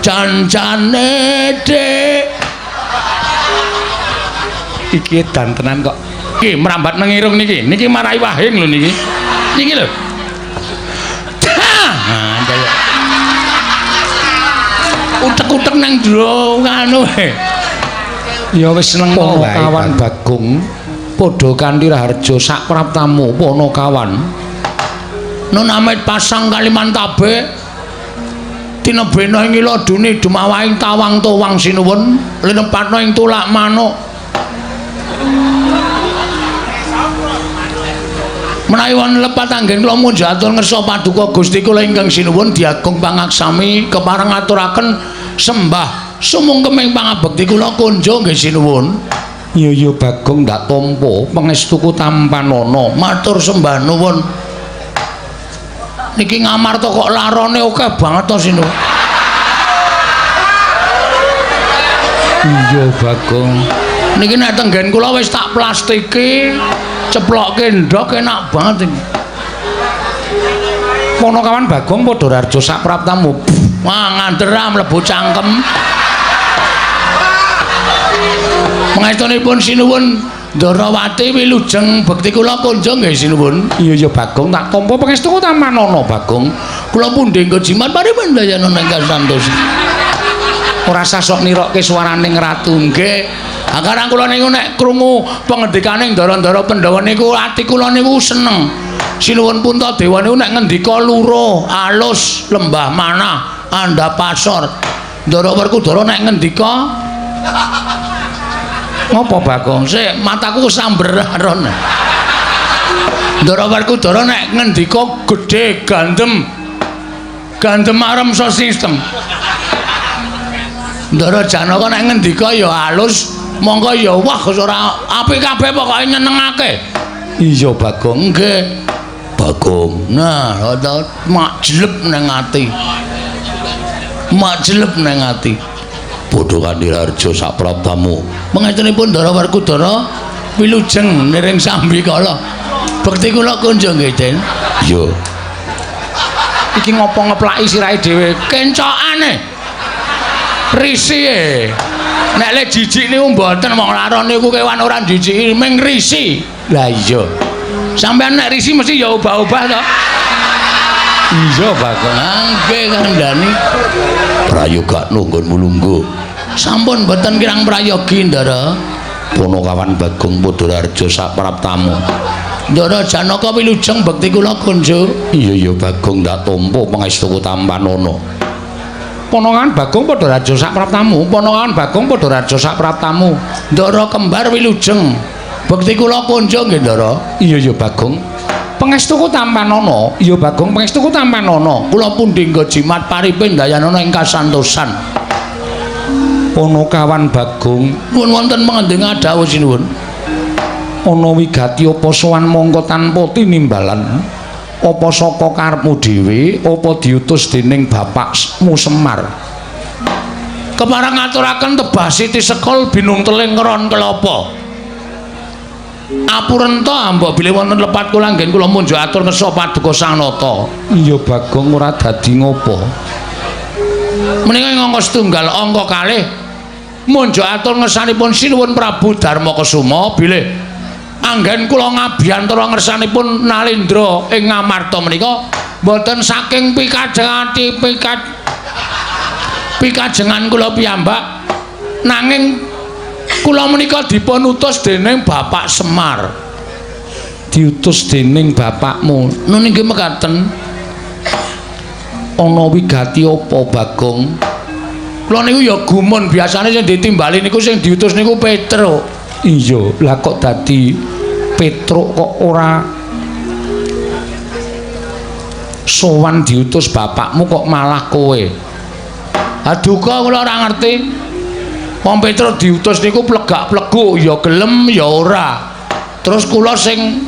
Cancane Dek. Iki edan tenan kok. Iki merambat nang irung niki. Niki marai wahing lho niki. Niki lho. Nah, kaya utek-utek nang jero anu. Ya wis seneng kawan Bagong. Padha kanthi Raharja sak praptamu Ponokawan. Nun amit pasang Kalimantabe. Tinebena ing iladune dumawahing tawang towang sinuwun linepatna ing tulak manuk. Menawi wonten lepat anggen kula munjuk atur ngersa paduka Gusti kula ingkang sinuwun diagung pangaksami kepareng aturaken sembah sumungkeming pangabekti kula kunjo nggih sinuwun. Iya Bagong ndak tampa pangestuku tampanana matur sembah nuwun. Niki ngamarta kok larone akeh banget to sinuwun. Iya Bagong. Niki nek tenggen kula wis tak plastiki, ceplokke ndok enak banget iki. Ponokawan Bagong padha Raharja sak praptamu. Wah nganter mlebu cangkem. Pangestunipun sinuwun Ndarawati wilujeng bekti kula kunjung nggih sinuwun. Iya Bagong tak tampa pangestuku tampanana Bagong. Kula pundhe nggo jimat paripun dayana ingkang santos. Ora sasok nirokke swaraning ratu nggih. Akarang kula niku nek krungu pangandikaning Ndara-ndara Pandhawa niku ati kula niku seneng. Sinuwun Puntadewa niku nek ngendika luro, alus, lembah manah, andhapasor. Ndara Werkudara nek ngendika ngopo Bagong? Sik mataku samberon. Ndara Werkudara nek ngendika gedhe gandem. Gandem arem so sistem. Ndara Janaka nek ngendika ya alus, monggo ya wah ora apik kabeh pokoke nyenengake. Iya Bagong nggih. Bagong. Nah, mak jelep nang ati. Mak jelep nang ati. Padha kanthi Raharja sak praptamu. Mengetenipun Ndara Werkudara wilujeng niring Sambikala. Bekti kula kunjung nggih, Den. Iya. Iki ngopo ngeplaki sirahe dhewe? Kencokane. Risi nek le jijik niku mboten wong laron niku kewan ora jijiki ming risi. Lah iya. Sampeyan nek risi mesti ya obah-obah to. Iya Bagong nggih kandhani. Prayoga nunggon mulungguh. Sampun mboten kirang prayogi Ndara. Ponokawan Bagong padha Raharja sak praptamu. Ndara Janaka wilujeng bekti kula kunjung. Iya Bagong ndak tampa pangestuku tampanana. Ponokawan Bagong padha Raharja sak praptamu. Ponokawan Bagong padha Raharja sak praptamu. Ndara kembar wilujeng bekti kula kunjung nggih Ndara. Iya Bagong. Pangestuku tampanana. Iya Bagong pangestuku tampanana. Kula pundhe nggo jimat paripin dayanana ing kasantosan. Ponokawan Bagong nuwun wonten pangending dawuh sinuwun. Ana wigati apa sowan mongko tanpa tinimbalan? Apa saka karepmu dhewe apa diutus dening bapakmu Semar? Kepareng ngaturaken tebah Siti Sekol binung teling keron kelapa. Apurenta mbok bilih wonten lepat kula anggen kula munjuk atur ngersa paduka Sang Nata. Iya Bagong ora dadi ngopo. Menika angka setunggal angka kalih munjuk atur ngersanipun sinuwun Prabu Darmakasuma bilih anggen kula ngabiyantara ngersanipun Nalendra ing Ngamarta menika mboten saking pikajengan kula piyambak nanging kula menika dipun utus dening Bapak Semar. Diutus dening bapakmu. Nun nggih mekaten. Ana wigati apa Bagong? Kula niku ya gumun biasane sing ditimbali niku sing diutus niku Petruk. Iya, lah kok dadi Petruk kok ora sowan diutus bapakmu kok malah kowe. Aduh kok kula ora ngerti. Wong Petruk diutus niku plegak-pleguk ya gelem ya ora. Terus kula sing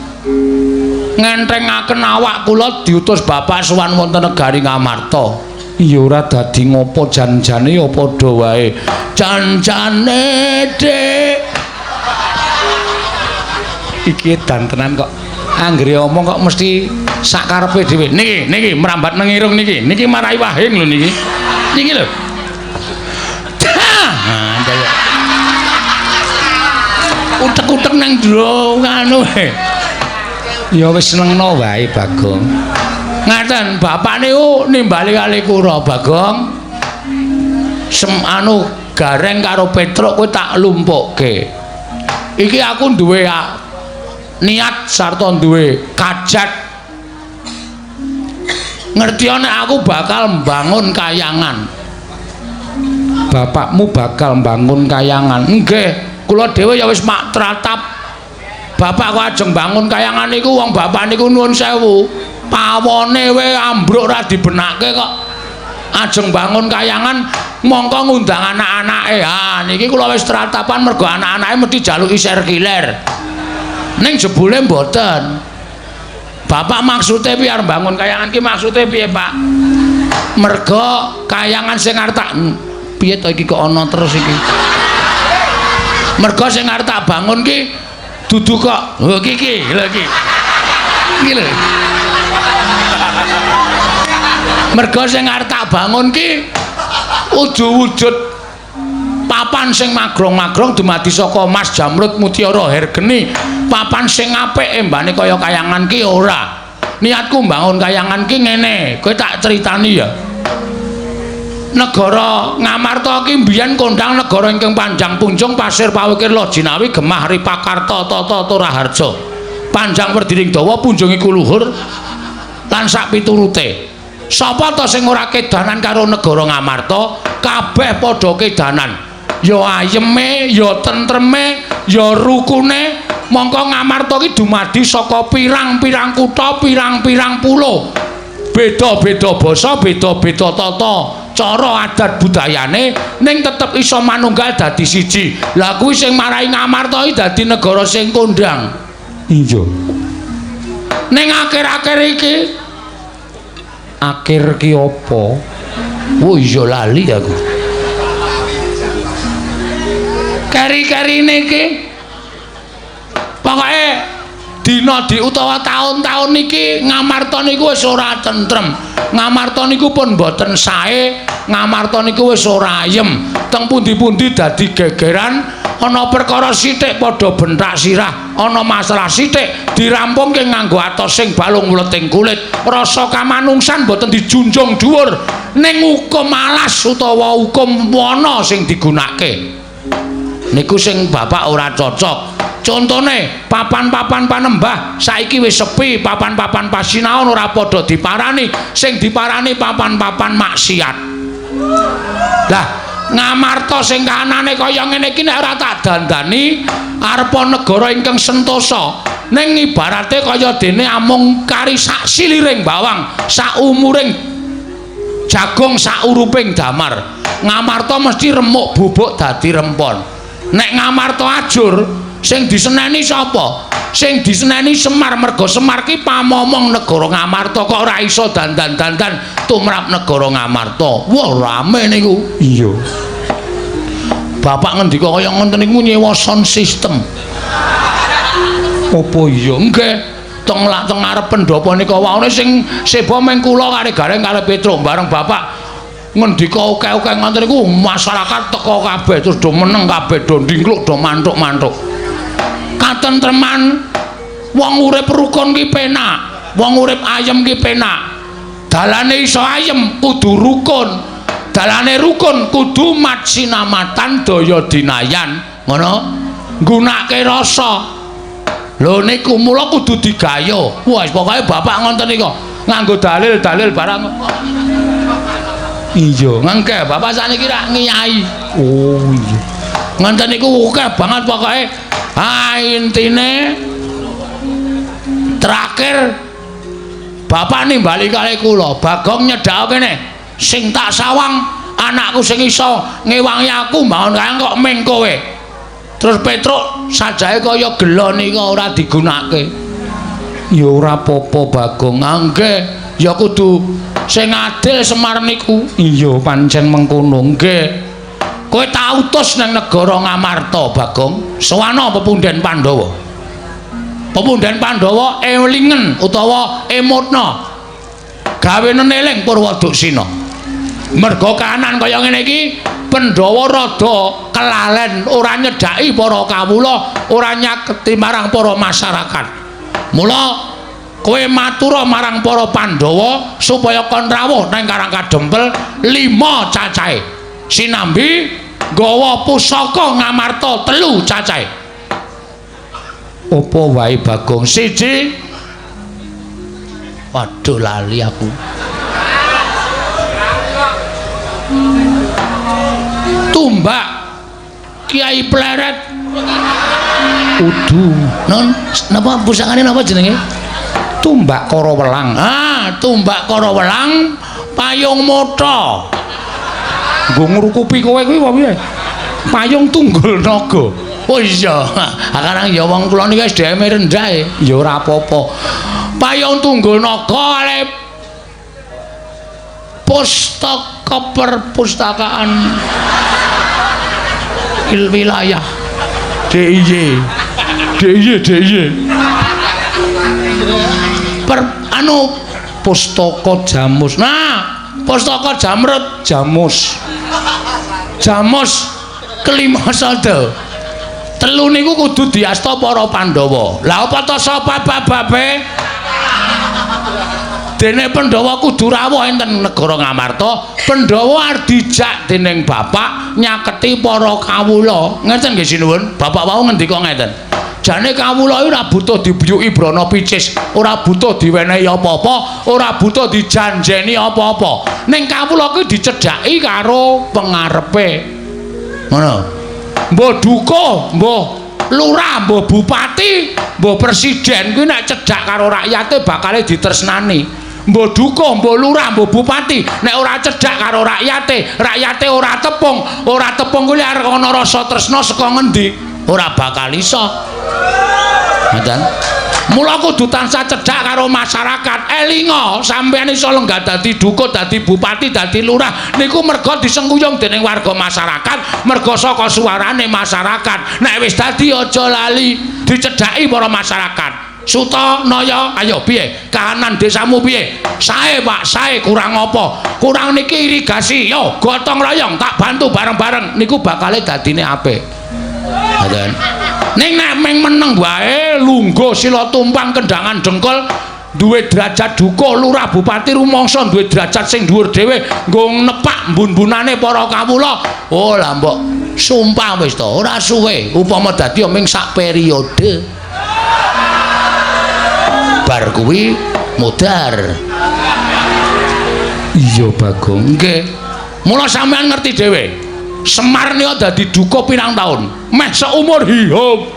ngenthengaken awak kula diutus bapak sowan wonten negari Ngamarta. Iya ora dadi ngopo jan-jane ya padha wae. Jan-jane Dik. Iki edan tenan kok. Anggere omong kok mesti sakarepe dhewe. Niki merambat nang irung niki. Niki marai wahing lho niki. Niki lho. utek-utek nang jero anu ya wis senengno wae Bagong. Ngaten bapak niku nimbali kali kula Bagong. Anu Gareng karo Petruk kowe tak lumpukke. Iki aku duwe niat sarta duwe kajat. Ngerti nek aku bakal mbangun kayangan. Bapakmu bakal mbangun kayangan. Nggih, kula dhewe ya wis mak tratap. Bapak kok ajeng bangun kayangan niku wong bapak niku nuwun sewu. Pawone we ambruk ora dibenake kok. Ajeng bangun kayangan mongko ngundang anak-anake. Ha niki kula wis tratapan mergo anak-anake mesti jaluki sirkuler. Ning jebule mboten. Bapak maksudnya piye arep bangun kayangan ki maksudnya piye, Pak? Mergo kayangan sing arep tak piye to iki kok ana terus iki. Mergo sing arep tak bangun ki dudu kok lho iki lho iki. Iki lho. Mergo sing arep tak bangun ki wujud papan sing magrong-magrong dumadi saka emas jamrut mutiara hergeni. Papan sing apik embane kaya kayangan ki ora. Niatku mbangun kayangan ki ngene, kowe tak critani ya. Negara Ngamarta ki mbiyen kondhang negara ingkang panjang punjung pasir pawikir Lojinawi Gemah Ripakarta Tata Turaharja. Panjang perdiring dawa punjung iku luhur lan sak piturute. Sapa to sing ora kedanan karo negara Ngamarta? Kabeh padha kedanan. Ya ayeme, ya tentreme, ya rukune. Mongko Ngamarta ki dumadi saka pirang-pirang kutha, pirang-pirang pulo. Beda-beda basa, beda-beda tata cara adat budayane ning tetep iso manunggal dadi siji. Lah kuwi sing marai Ngamarta iki dadi negara sing kondhang. Iya. Ning akhir-akhir iki akhir ki apa? Oh iya lali aku. Keri-kerine iki pokoke dina utawa tahun-tahun niki Ngamarta niku wis ora tentrem. Ngamarta niku pun boten sae, Ngamarta niku wis ora ayem. Teng pundi-pundi dadi gegeran, ana perkara sithik padha bentak sirah, ana masalah sithik dirampungke nganggo atos sing balung mleting kulit. Rasa kamanungsan boten dijunjung dhuwur, ning hukum alas utawa hukum wana sing digunakake. Niku sing bapak ora cocok. Contone papan-papan panembah saiki wis sepi, papan-papan pasinaon ora padha diparani, sing diparani papan-papan maksiat. Lah Ngamarta sing kahanane kaya ngene iki nek ora tak dandani arepa negara ingkang sentosa. Ning ibarate kaya dene amung kari sak siliring bawang, sak umuring jagung, sak uruping damar. Ngamarta mesti remuk bubuk dadi rempon. Nek Ngamarta ajur sing diseneni sapa? Sing diseneni Semar, mergo Semar ki pamomong negara Ngamarta kok ora iso dandan-dandan tumrap negara Ngamarta. Wah rame niku. Iya. Bapak ngendika kaya ngoten niku nyewa sound system. Apa iya? Nggih. Teng ngarep pendopo nika wae sing seba meng kula kare Gareng kare Petruk bareng bapak ngendika oke-oke ngoten niku masyarakat teko kabeh terus do meneng kabeh do ndingkluk do mantuk-mantuk. Katentreman wong urip rukun ki penak, wong urip ayem ki penak. Dalane iso ayem kudu rukun, dalane rukun kudu mat sinamatan daya dinayan, ngono. Nggunakake rasa. Lho niku mula kudu digayo. Wah pokoke bapak ngoten nika nganggo dalil-dalil barang. Iya, ngengke bapak sakniki rak ngiyai. Oh iya. Ngoten niku akeh banget pokoke. Intine terakhir bapak nimbali kali kula Bagong nyedhak kene sing tak sawang anakku sing iso ngewangi aku mbangun kaya kok ming kowe. Terus Petruk sajae kaya gelo nika ora digunakake. Ya ora apa-apa Bagong. Nggih, ya kudu sing adil Semar niku. Iya pancen mengkono. Nggih. Kowe tak utus nang negara Ngamarta Bagong sowana pepunden Pandhawa. Pepunden Pandhawa elingen utawa emutna gawe neneling Purwaduksina. Mergo kahanan kaya ngene iki Pandhawa rada kelalen ora nyedhaki para kawula, ora nyaketi marang para masyarakat. Mula kowe matura marang para Pandhawa supaya kon rawuh nang Karang Kadempel 5 cacahe. Sinambi nggawa pusaka ngamarta 3 cacahe. Apa wae Bagong? Siji. Waduh lali aku. Tumbak Kiai Pleret. Udu. Non, napa pusakane napa jenenge? Tumbak Kara Welang. Ah, tumbak Kara Welang, payung motha. Nggo ngrukupi kowe kuwi apa piye? Payung Tunggul Naga. Oh iya, sekarang ya wong kula niki SDM rendah ya ora apa-apa. Payung Tunggul Naga ale pustaka perpustakaan wilayah DIY pustaka Jamus. Nah, pustaka Jamrut Jamus kelima sada. 3 niku kudu diasta para Pandhawa. Lah apa to sebab-sebabe? Dene Pandhawa kudu rawuh enten negara Ngamarta, Pandhawa arep dijak dening bapak nyaketi para kawula. Ngeten nggih sinuwun, bapak wau ngendika ngeten. Jane kawula ora butuh dibuyuki brana picis, ora butuh diwenehi apa-apa, ora butuh dijanjeni apa-apa. Ning kawula kuwi dicedhaki karo pengarepe. Ngono. Mbah duka, mbah lurah, mbah bupati, mbah presiden kuwi nek cedhak karo rakyate bakale ditresnani. Mbah duka, mbah lurah, mbah bupati nek ora cedhak karo rakyate ora tepung kuwi arep ana rasa tresna saka ngendi? Ora bakal iso. Ngoten. Mula kudu tansah cedhak karo masyarakat. Elinga sampeyan iso lenggah dadi duka, dadi bupati, dadi lurah niku merga disengkuyung dening warga masyarakat, merga saka suarane masyarakat. Nek wis dadi aja lali dicedhaki para masyarakat. Suta Naya, ayo piye? Kahanan desamu piye? Sae, Pak, sae. Kurang apa? Kurang niki irigasi. Yo, gotong royong tak bantu bareng-bareng niku bakale dadine apik. Ngoten. Ning nek meng meneng wae lungguh sila tumpang kendangan dengkul duwe derajat duka lurah bupati rumangsa duwe derajat sing dhuwur dhewe nggo nepak mbun-bunane para kawula. Oh lah mbok sumpah wis to ora suwe upama dadi ming sak periode bar kuwi modar. Iya Bagong nggih. Mula sampean ngerti dhewe Semar niku dadi duka pirang taun? Meh seumur hidup.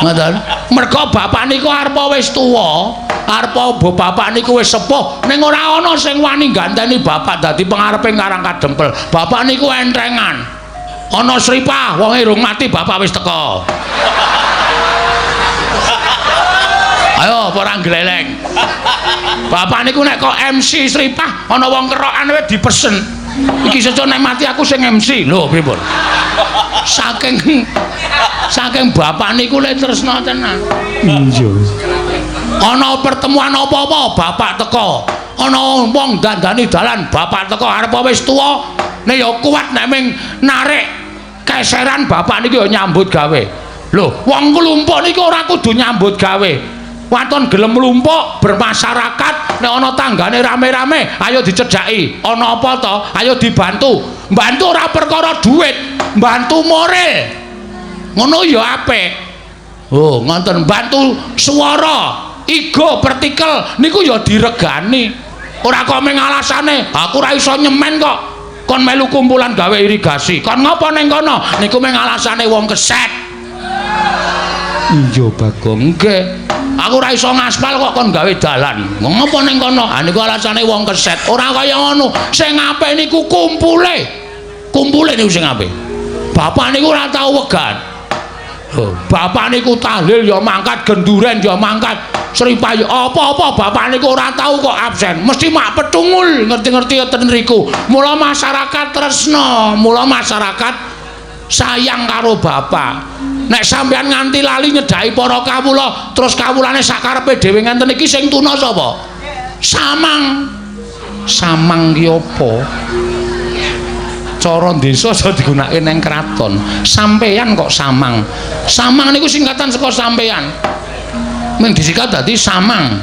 Ngoten. Merga bapak niku arepa wis tuwa, arepa bapak niku wis sepuh, ning ora ana sing wani ganteni bapak dadi pengareping Karang Kadempel. Bapak niku entrengan. Ana sripah wong irung mati bapak wis teka. Ayo perang gleleng. Bapak niku nek kok MC sripah ana wong kerokan wis dipesen. Iki seco nek mati aku sing MC. Lho pripun? Saking bapak niku lek tresna tenan. Iya. Ana pertemuan apa-apa bapak teka. Ana wong dandani dalan bapak teka arep wis tuwa. Nek ya kuat nek ming narik keseran bapak niki ya nyambut gawe. Lho, wong klumpuk niku ora kudu nyambut gawe. Waton gelem mlumpuk bermasyarakat nek ana tanggane rame-rame ayo dicedhaki ana apa to ayo dibantu ora perkara duit bantu moral ngono ya apik. Oh ngoten bantu swara ego partikel niku ya diregani ora kok meng alasane aku ora iso nyemen kok kon melu kumpulan gawe irigasi kon ngapa ning kono niku meng alasane wong keset. Iya Bagong nggih. Aku ora iso ngaspal kok kon gawe dalan. Ngopo ning kono? Ha niku alasane wong keset. Ora kaya ngono. Sing apik niku kumpule. Kumpule niku sing apik. Bapak niku ora tau wegan. Oh, bapak niku tahlil ya mangkat, genduren ya mangkat. Sripah apa-apa bapak niku ora tau kok absen. Mesti mak petungul ngerti-ngerti ten riku. Mula masyarakat tresna, mula masyarakat sayang karo bapak. Nek sampean nganti lali nyedhaki para kawula, terus kawulane sakarepe dhewe ngenten iki sing tuna sapa? Samang. Samang ki apa? Cara desa aja digunakake ning kraton. Sampeyan kok samang. Samang niku singkatan saka sampeyan. Mung disingkat dadi samang.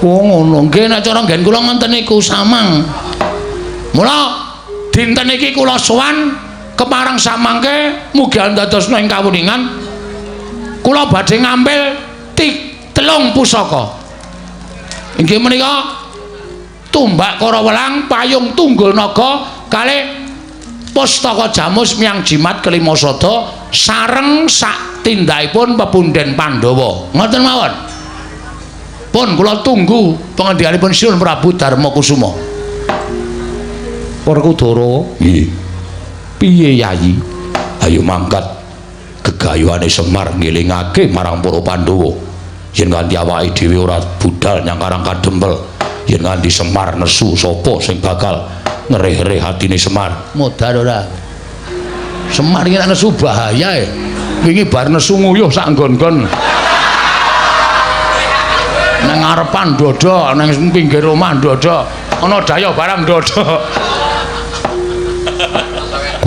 Oh ngono. Nggih nek cara nggen kula ngoten niku samang. Mula dinten iki kula sowan keparang samangke mugi andadosna ing kawuningan kula badhe ngambil 3 pusaka. Inggih menika Tumbak Karawelang, Payung Tunggul Naga kalih Pustaka Jamus Miang Jimat Kelima Sada sareng sak tindakipun pepunden Pandhawa. Ngoten mawon. Pun kula tunggu pangendhikanipun Sinuhun Prabu Darmakusuma. Werkudara, nggih. Piye Yayi? Ayo mangkat gegayuhane Semar ngelingake marang para Pandhawa. Yen nganti awake dhewe ora budal nyang Karang Kadempel, yen nganti Semar nesu sapa sing bakal ngereh-reh hatine Semar? Modal ora. Semar iki nek nesu bahaya e. Wingi bar nesu nguyuh sak nggon-nggon. Nang ngarepan dodo, nang pinggir omah dodo, ana daya barang dodo.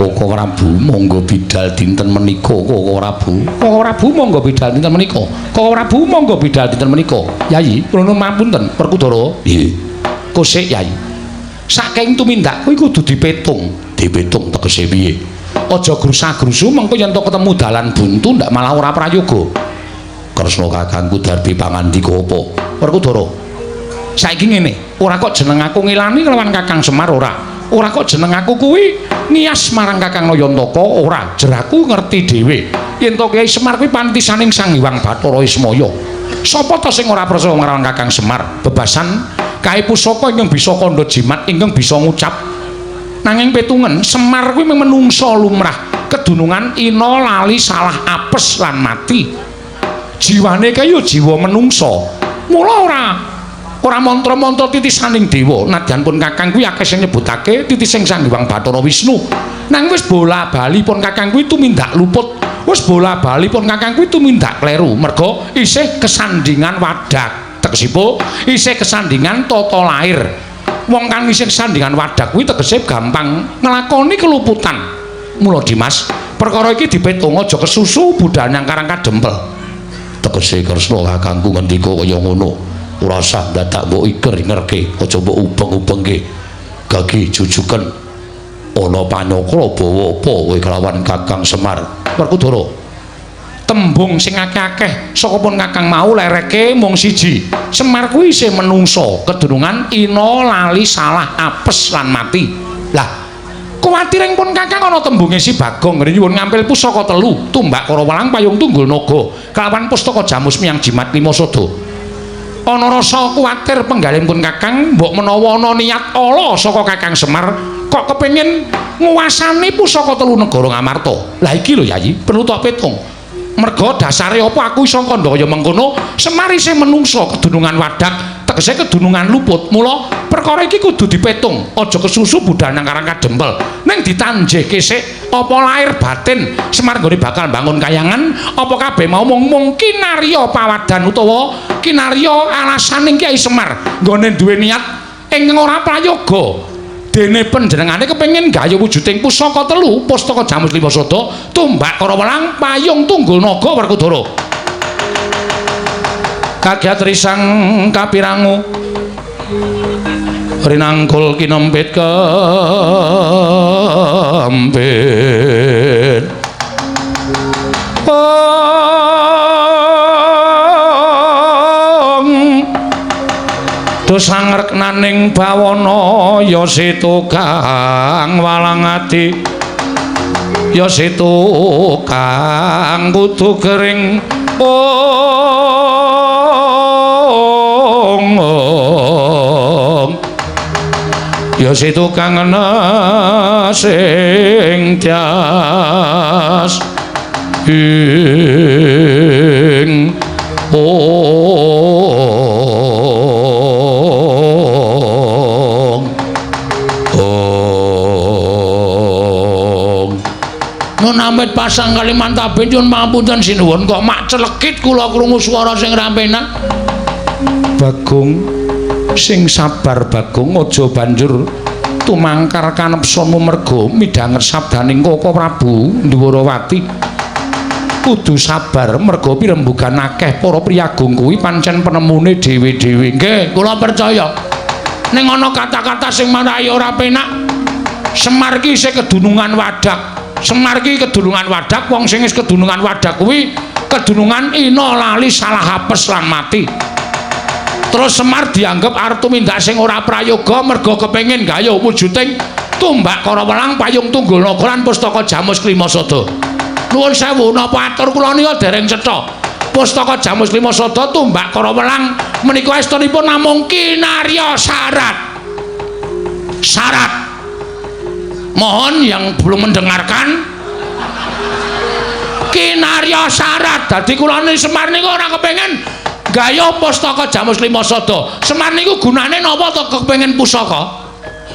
Koko Prabu monggo bidal dinten menika. Koko Prabu monggo bidal dinten menika. Koko Prabu monggo bidal dinten menika. Yayi, nuwun mapunten, Werkudara. Nggih. Kosek Yayi. Saking tumindak kuwi kudu dipetung. Dipetung tegese piye? Aja grusak-grusu mengko yen ketemu dalan buntu ndak malah ora prayoga. Kresna kakangku Darbi pangandika apa? Werkudara. Saiki ngene, ora kok jeneng aku ngilani kelawan Kakang Semar ora. Ora kok jeneng aku kuwi nias marang Kakang Nayantaka ora. Jeraku ngerti dhewe yen to Kyai Semar kuwi pantisaning Sang Hyang Bathara Ismaya. Sapa to sing ora percaya marang Kakang Semar? Bebasan kae pusaka ingkang bisa kandha jimat ingkang bisa ngucap. Nanging petungen Semar kuwi menungsa lumrah, kedunungan ina lali salah apes lan mati. Jiwane kae yo jiwa menungsa. Mula ora mantra-mantra titisaning dewa, nadyan pun Kakang kuwi akeh sing nyebutake titising Sang Hyang Bathara Wisnu. Nang wis bola-bali pun Kakang kuwi tumindak luput. Wis bola-bali pun Kakang kuwi tumindak kleru, merga isih kesandingan wadak. Tegesipun isih kesandingan tata lair. Wong kang isih kesandingan wadak kuwi tegese gampang nglakoni keluputan. Mula Dimas, perkara iki dipetung aja kesusu budal nang Karang Kadempel. Tegese Kresna kakangku ngendika kaya ngono. Ora usah dadak mbok iker ngerke, aja mbok ubeng-ubengke. Gagi jujuken ana panyokra bawa apa kowe kelawan Kakang Semar. Werkudara. Tembung sing akeh-akeh saka pun Kakang mau lereke mung siji. Semar kuwi isih menungsa, kedunungan ina lali salah apes lan mati. Lah, kuwatiring pun Kakang ana tembunge si Bagong nyuwun ngampil pusaka 3, Tumbak Karawelang, Payung Tunggul Naga, kelawan Pustaka Jamus Miang Jimat Lima Sada. Ana rasa kuwatir penggalipun Kakang mbok menawa ana niat ala saka Kakang Semar kok kepengin nguwasani pusaka 3 negara Ngamarta. Lah iki lho Yayi, perlu tak petung. Merga dasare apa aku iso kandha kaya mengkono, Semar isih menungsa kedunungan wadak, tegese kedunungan luput. Mula perkara iki kudu dipetung, aja kesusu budal nang Karang Kadempel. Ning ditanjehke sik apa lahir batin Semar nggone bakal bangun kayangan, apa kabeh mau mung kinarya pawadan utawa kinarya alasaning Kyai Semar nggone duwe niat ingkang ora prayoga. Dene panjenengane kepengin gaya wujuding pusaka 3, Pustaka Jamus Lima Sada, Tumbak Karawelang, Payung Tunggul Naga. Werkudara. Kagiat risang kapirangu rinangkul kinempit kempit. Sangreknaning bawana ya setu kang walang ati, ya setu kang kudu kering ya setu kang ana sing tias ing Namit pasang Kalimantaben nyuwun pamunten sinuwun kok mak celekit kula krungu swara sing rampenak. Bagong Sing sabar Bagong aja banjur tumangkar kanepsana merga midhanget sabdaning Kaka Prabu Ndwarawati. Kudu sabar merga pirembugan akeh para priyagung kuwi pancen penemune dhewe-dhewe. Nggih, kula percaya. Ning ana kata-kata sing marai ora penak. Semar ki isih kedunungan Wadak. Semar ki kedunungan Wadak, wong sing wis kedunungan Wadak kuwi kedunungan ina lali salah apes lan mati. Terus Semar dianggep arep tumindak sing ora prayoga merga kepengin gayuh wujuding tumbak Karawelang payung tunggul naga lan pustaka Jamus Klimasada. Nuwun sewu napa atur kula nika dereng cetha. Pustaka Jamus Klimasada tumbak Karawelang menika estunipun namung kinarya syarat. Syarat. Mohon yang belum mendengarkan kinarya syarat. Dadi kula Semar niku ora kepengin gayuh pustaka Jamus Klimasada. Semar niku gunane napa to kepengin pusaka?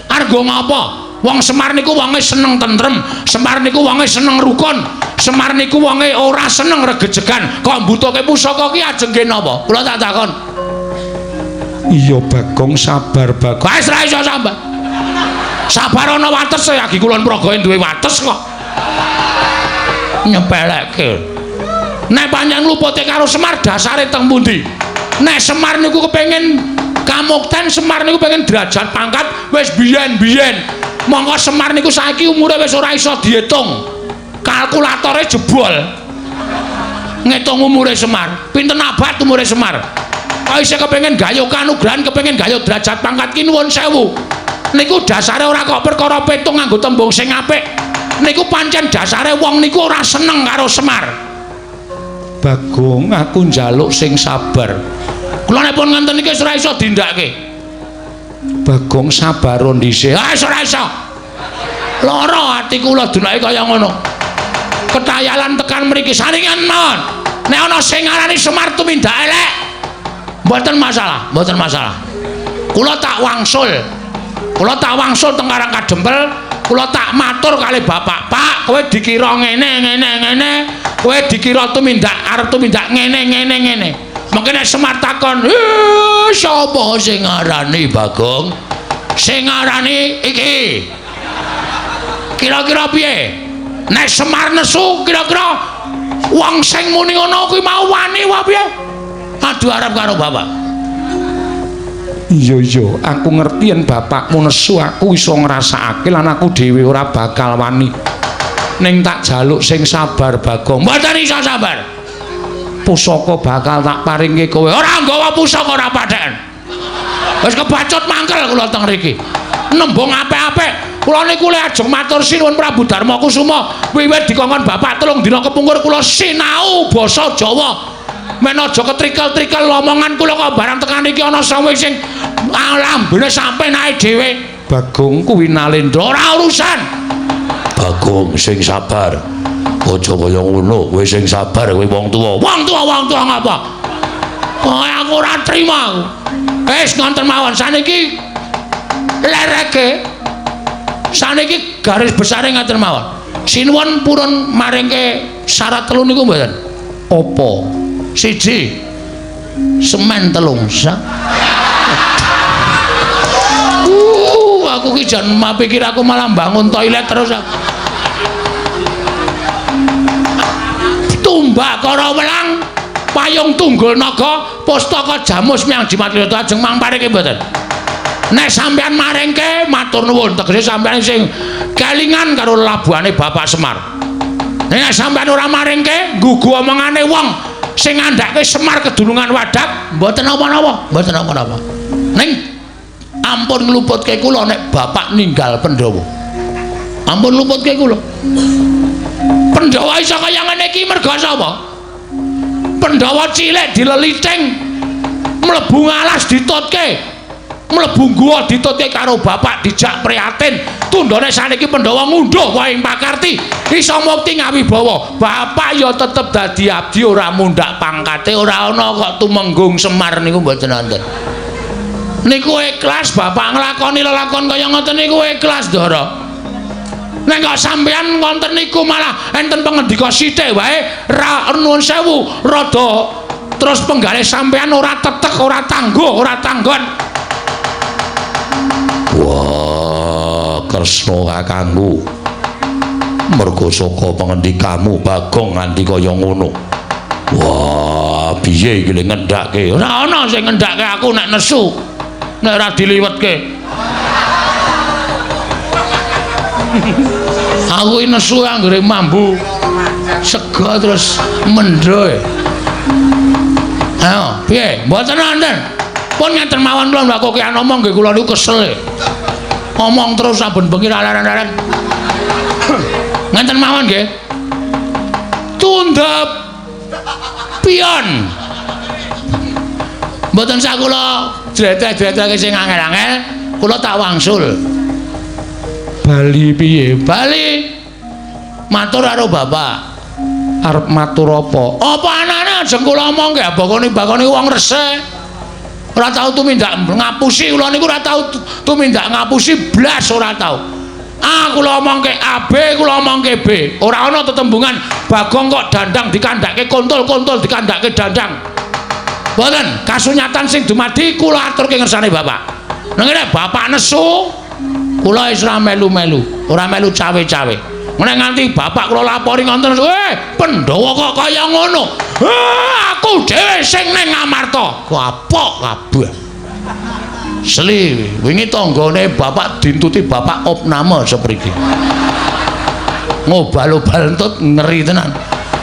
Arga ngapa? Wong Semar niku wonge seneng tentrem, Semar niku wonge seneng rukun, Semar niku wonge ora seneng regejegan. Kok mbutuhke pusaka ki ajeng napa? Kula tak takon. Iya Bagong sabar Bagong. Wis ra iso sabar. Sabar ana wates ya iki Kulon Progo duwe wates kok. Nyepelekke. Nek panjang lupute karo Semar dasare teng pundi? Nek Semar niku kepengin kamukten, Semar niku pengen derajat pangkat wis biyen-biyen. Monggo Semar niku saiki umure wis ora iso diitung. Kalkulatore jebol. Ngitung umure Semar. Pinten abad umure Semar? Kok isih kepengin gayuh kanugrahan, kepengin gayuh derajat pangkat ki nuwun sewu. Niku dasare ora kok perkara petung nganggo tembung sing apik. Niku pancen dasare wong niku ora seneng karo Semar. Bagong, aku njaluk sing sabar. Kula nek pun ngenten iki ora iso dindakake. Bagong sabar dhisik. Ah ora iso. Lara ati kula dunake kaya ngono. Ketayalan tekan mriki saringan mawon. Nek ana sing ngarani Semar tumindak elek, mboten masalah, mboten masalah. Kula tak wangsul. Kula tak wangsul teng Karang Kadempel, kula tak matur kali bapak, "Pak, kowe dikira ngene. Kowe dikira tumindak arep tumindak ngene. Mengko nek Semar takon, "Sapa sing ngarani Bagong? Sing ngarani iki." Kira-kira piye? Nek Semar nesu kira-kira wong sing muni ngono kuwi mau wani wae piye? Aduh arep karo bapak. Iya, aku ngerti yen bapakmu nesu aku iso ngrasakake lan aku dhewe ora bakal wani. Ning tak jaluk sing sabar Bagong. Mboten iso sabar. Pusaka bakal tak paringke kowe. Ora nggawa pusaka ora patheken. Wis kebacut mangkel kula teng mriki. Nembung apik-apik. Kula niku le ajeng matur sinuwun Prabu Darma Kusuma. Wiwit dikongkon bapak 3 dina kepungkur kula sinau basa Jawa. Men aja ketrikel-trikel omongan kula kok barang tekan iki ana sawe sing lambene sampe naik dhewe. Bagong kuwi Nalendra ora urusan. Bagong sing sabar. Aja kaya ngono, kowe sing sabar kowe wong tuwa. Wong tuwa ngapa? Kok aku ora trima aku. Wis ngonten mawon saniki lereke. Saniki garis besare ngaten mawon. Sinuwun purun maringke syarat 3 niku mboten? Apa? 1 semen 3 sak. Aku ki jan mapikir aku malah bangun toilet terus. Tumbak Karawelang payung tunggul naga pustaka Jamus Miang Jimatulata ajeng mangpareke mboten. Nek sampean maringke matur nuwun tegese sampean sing kelingan karo labuhane Bapak Semar. Nek sampean ora maringke nggugu omongane wong sing ngandhake Semar kedunungan Wadak mboten apa-apa, mboten apa-apa. Ning ampun ngluputke kula nek bapak ninggal Pandhawa. Ampun ngluputke kula. Pandhawa iso kaya ngene iki merga sapa? Pandhawa cilik dileliting mlebu ngalas ditutke. Mlebu guwa ditutke karo bapak dijak prihatin. Tundhone saniki Pandhawa ngunduh wae ing pakarti. Iso mukti ngawibawa. Bapak ya tetep dadi abdi ora mundhak pangkate, ora ana kok tumenggung Semar niku mboten wonten. Niku ikhlas bapak nglakoni lelakon kaya ngoten niku ikhlas Ndara. Nek kok sampeyan wonten niku malah enten pangendika sithik wae ra nuwun sewu rada terus penggalih sampeyan ora tetek, ora tangguh, ora tanggon. tresna kakangku. Mergo saka pangendikamu Bagong nganti kaya ngono. Wah, piye iki le ngendhake? Ora ana sing ngendhake aku nek nesu. Nek ora diliwetke. Aku iki nesu anggere mambu. Sega terus mendho. Ayo, piye? Mboten wonten. Pun ngeten mawon kula mbak kokean omong nggih kula niku kesel. Omong terus saben bengi laran-laran. Ngenten mawon nggih. Tundhep pion. Mboten sak kula jreteh-jreteh sing angel-angel, kula tak wangsul. Bali piye? Bali matur karo bapak. Arep matur apa? Apa anane ajeng kula omong nggih bakone wong resik. Ora tau tumindak ngapusi kula niku ora tau tumindak ngapusi blas ora tau. A kula omongke A, B kula omongke B. Ora ana tetembungan Bagong kok dandang dikandhake kontol-kontol dikandhake dandang. Mboten, kasunyatan sing dumadi kula aturke ngersane bapak. Nang ngene bapak nesu, kula wis ora melu-melu, ora melu cawe-cawe. Nek nganti bapak kula lapori ngonten, Pandhawa kok kaya ngono. Aku dhewe sing ning Ngamarta. Kapok kabeh. Seli, wingi tanggane bapak dintuti bapak opname sepriki. Ngobal-obal entut ngeri tenan.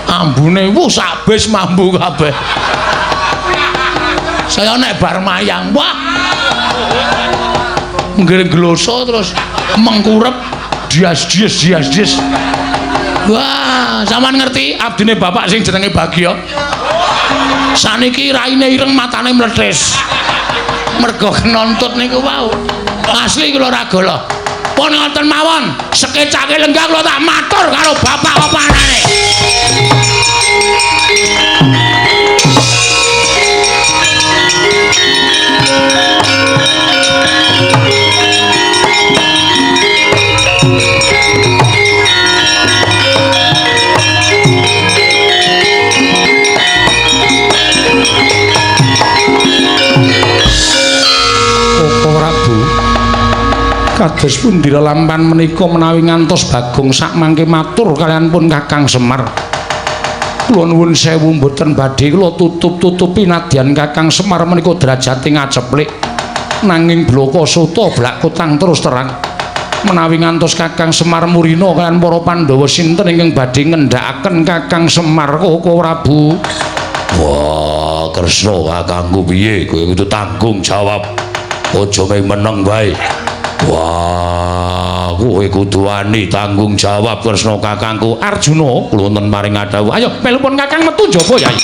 Ambune sak bis mambu kabeh. Saya nek bar mayang, wah. Nggloso terus mengkurep dias. Wah, sampean ngerti abdine bapak sing jenenge Bagya. Saniki raine ireng matane mletis. Mergo kenontut niku wau. Asli kula ora golo. Pun ngoten mawon, sekecake lenggah kula tak matur karo bapak apa anane. Kados pundi lampahan menika menawi ngantos Bagong sak mangke matur kalian pun Kakang Semar. Kula nuwun sewu mboten badhe kula tutup-tutupi nadyan Kakang Semar menika derajate ngaceplik. Nanging bloko soto blak kutang terus terang. Menawi ngantos Kakang Semar murina kalian para Pandhawa sinten ingkang badhe ngendhakaken Kakang Semar Koko Prabu? Wah, Kresna kakangku piye? Kowe kudu tanggung jawab. Aja meneng wae. Wah, kowe kudu wani tanggung jawab Kresna kakangku. Arjuna kula wonten maring adhawuh. Ayo, pelupun Kakang metu njaba, Yai.